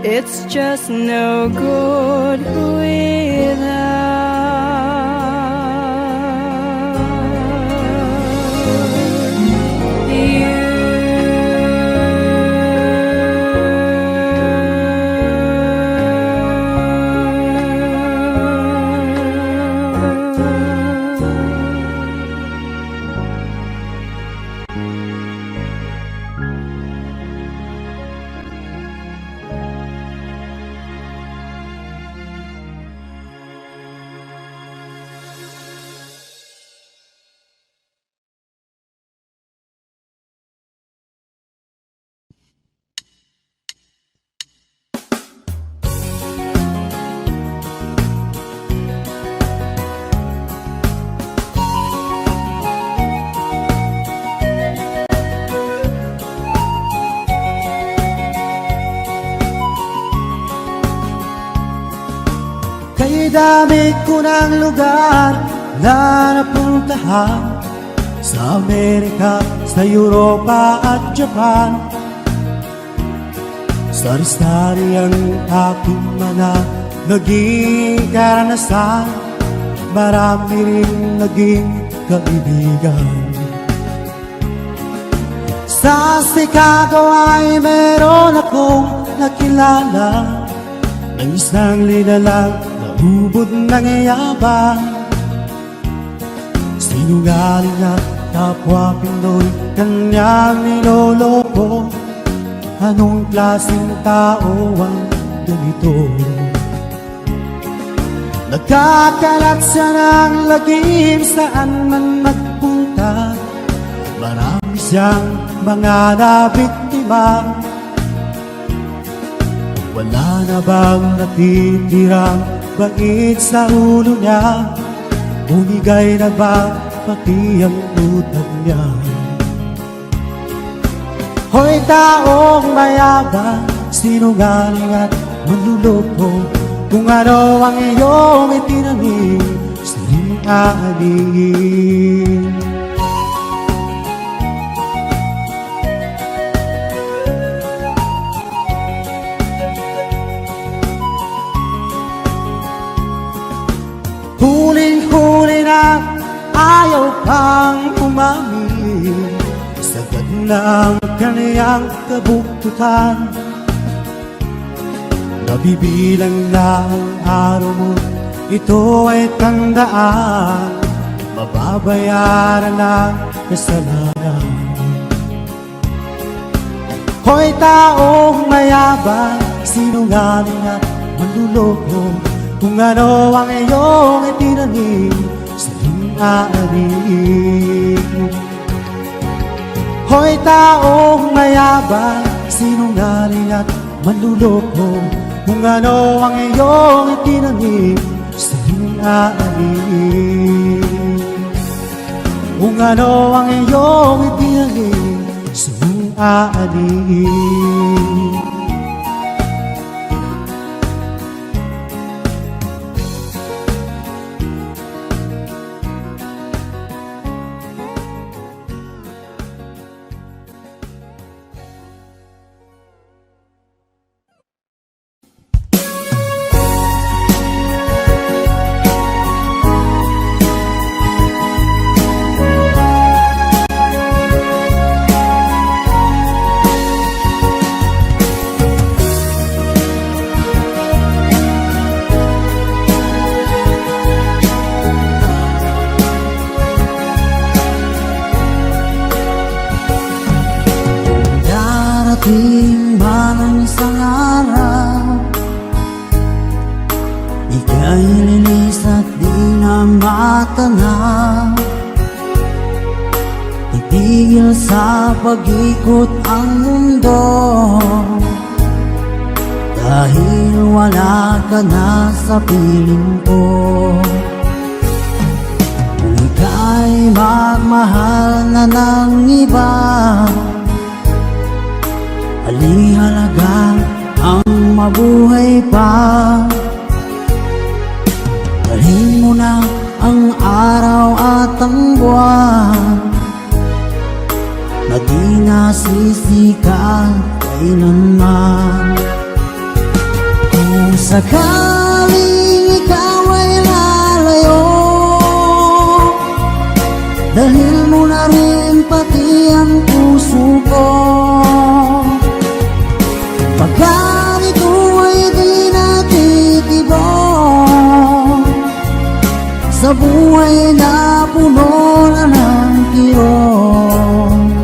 S2: It's just no good without you.
S1: Kay dami ko ng lugar na napuntahan, sa Amerika, sa Europa at Japan. Sari-sari ang aking mga naging karanasan, marami rin naging kaibigan. Sa Chicago ay meron akong nakilala ng isang linalang hubod ng yabang, sinungaling at kapwa Pinoy kanyang niloloko. Anong klaseng tao ang ganito? Nagkakalat siya ng lagim saan man magpunta, marami siyang mga nabiktima. Wala na bang natitirang bangit sa ulo niya? Bumigay na ba pati ang utang niya? Hoy taong mayabang, sinungaling at manluloko, kung ano ang iyong itinanim, siling aanin. Huling-huli na ayaw pang umamin, sagad na ang kaniyang kabuktutan. Nabibilang na ang araw mo, ito ay tandaan, mababayaran ang kasalanan. Hoy taong mayabang, sinungaling at manluloko, kung ano ang iyong itinanim, siling aanin. Hoy taong mayabang, sinungaling at manluloko, kung ano ang iyong itinanim, siling aanin. Kung ano ang iyong itinanim, siling aalis. Darating man ang isang araw, ika'y lilis at di na matanaw. Titigil sa pag-ikot ang mundo, dahil wala ka na sa piling ko. Kung ika'y magmahal na ng iba, alihalaga ang mabuhay pa. Dalhin mo na ang araw at ang buwan, na di nasisikat kailanman. Kung sakaling ikaw ay lalayo, dalhin mo na rin pati ang puso ko. Pagkat ito ay di natitibok sa buhay na puno na ng kirot,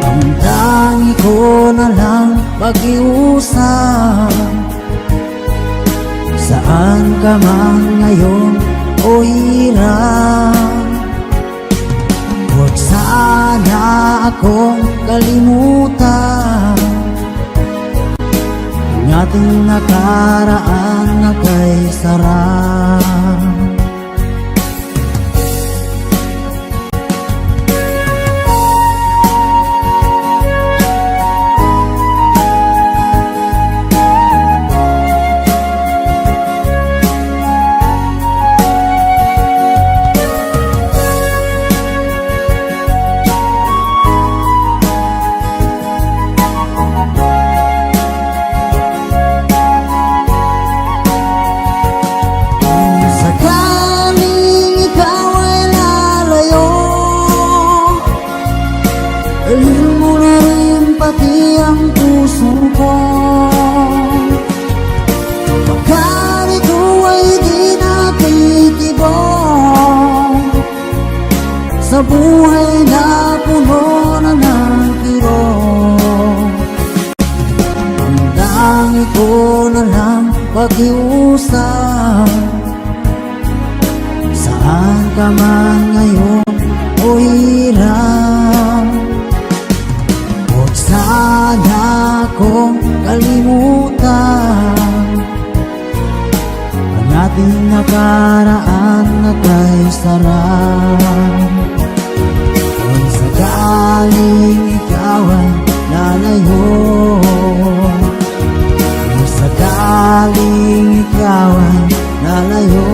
S1: ang tangi ko na lang pag-iusap. Saan ka man ngayon o hirap, huwag sana akong kalimutan. Ang ating nakaraan na kay sarap. Dalhin mo na rin pati ang puso ko. Pagkat ito ay di natitibok sa buhay na puno na ng kirot, ang tangi ko na lang pag-iusap. Saan ka man ngayon o hirap, huwag sana akong kalimutan. Ang ating nakaraan na kay sarap. Kung sakaling ikaw ay lalayo, kung sakaling ikaw ay lalayo,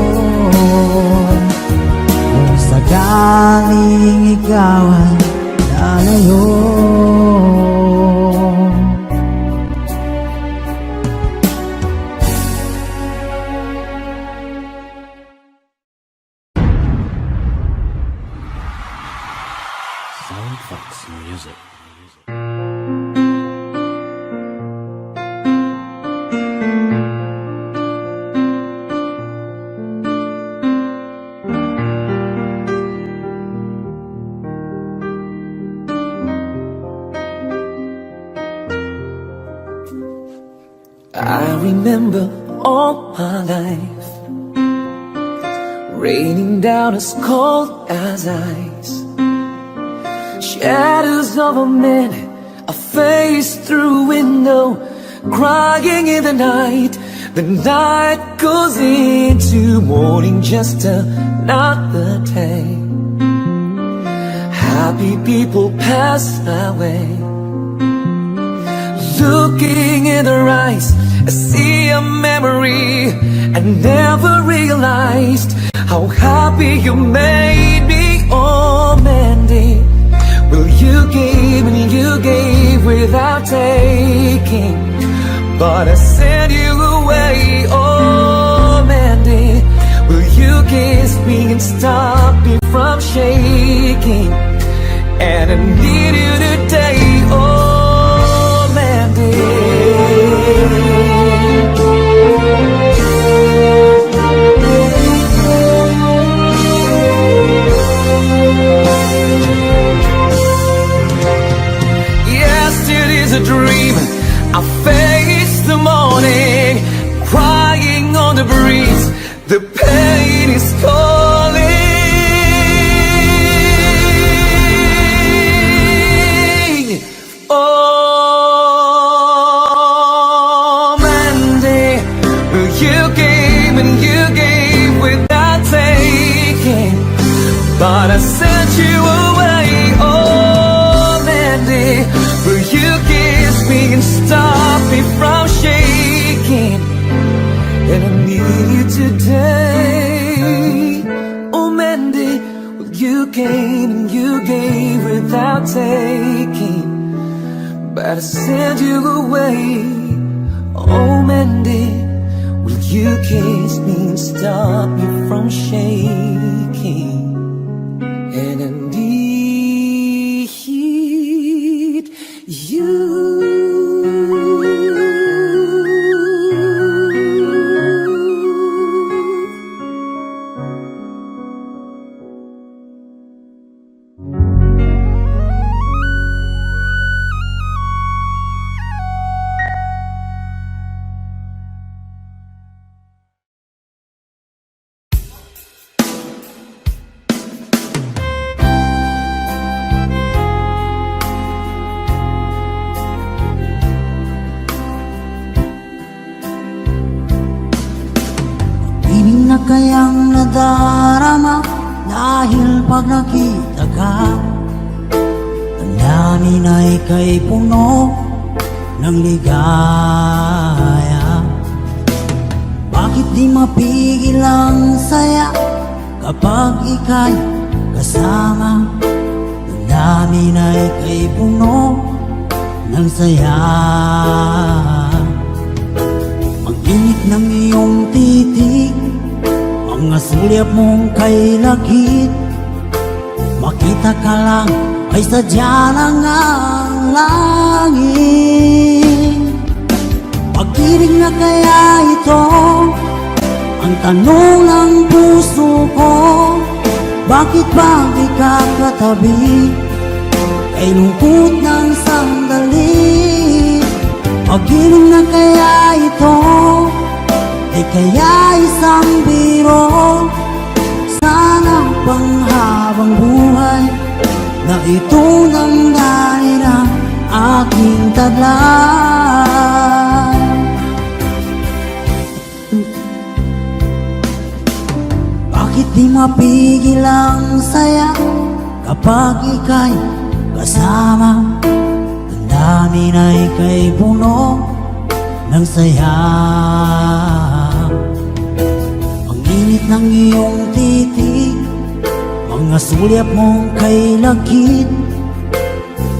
S1: kung sakaling ikaw ay lalayo.
S3: Soundfox Music.
S6: I remember all my life raining down as cold as ice. Shadows of a man, a face through a window, crying in the night. The night goes into morning, just another day. Happy people pass my way. looking in her eyes, I see a memory. I never realized how happy you made me. Oh, Mandy, well, you gave and you gave without taking, but I sent you away. Oh, Mandy, will you kiss me and stop me from shaking? And I need you today. Oh, Mandy. Yesterday's a dream. I face the morning, crying on the breeze. The pain is calling. Oh, Mandy, you gave and you gave without taking, but I sent you away. Oh, Mandy, will you kiss me and stop me from shaking? And I need you today. Oh, Mandy, well, you gave and you gave without taking, but I sent you away. Oh, Mandy, will you kiss me and stop me from shaking? And I need you.
S1: Ibig na kayang nadarama dahil pag nakita ka, ang namin ay kay puno ng ligaya. Bakit di mapigil ang saya kapag ika'y kasama? Ang namin ay kay puno ng saya. Ang init ng iyong titig, mga sulyap mong kay lakit, makita ka lang ay sadya lang ang langit. Pag-ibig na kaya ito ang tanong ng puso ko, bakit ba di ka katabi kay lungkot ng sandali? Pag-ibig na kaya ito, di kaya isang biro? Sana panghabang buhay na ito damdamin ang aking taglay. Bakit di mapigil ang saya kapag ika'y kasama? Ang namin ay kay puno ng saya. Ang init ng iyong titig, mga sulyap mong kay lakit,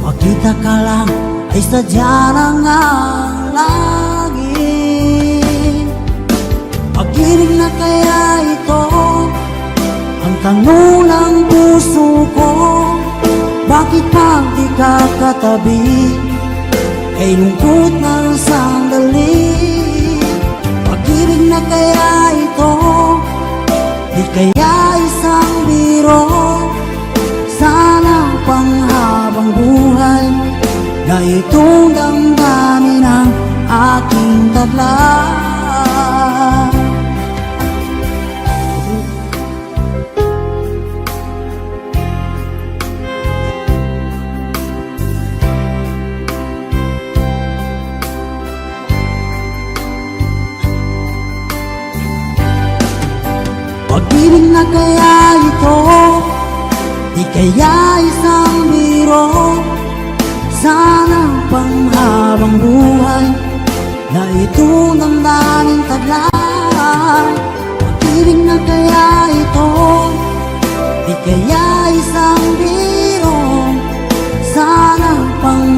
S1: makita ka lang ay sadya lang ang langit. Pag-ibig na kaya ito ang tanong ng puso ko, bakit pag di ka katabi kay lungkot ng sandali? Pag-ibig na kaya ito, di kaya isang biro? Sana panghabang buhay na itong damdamin ang aking taglay. Pag-ibig na kaya ito, di kaya isang biro? Sana panghabang buhay na ito ng daming taglay. Pag-ibig na kaya ito, di kaya isang biro, sana pang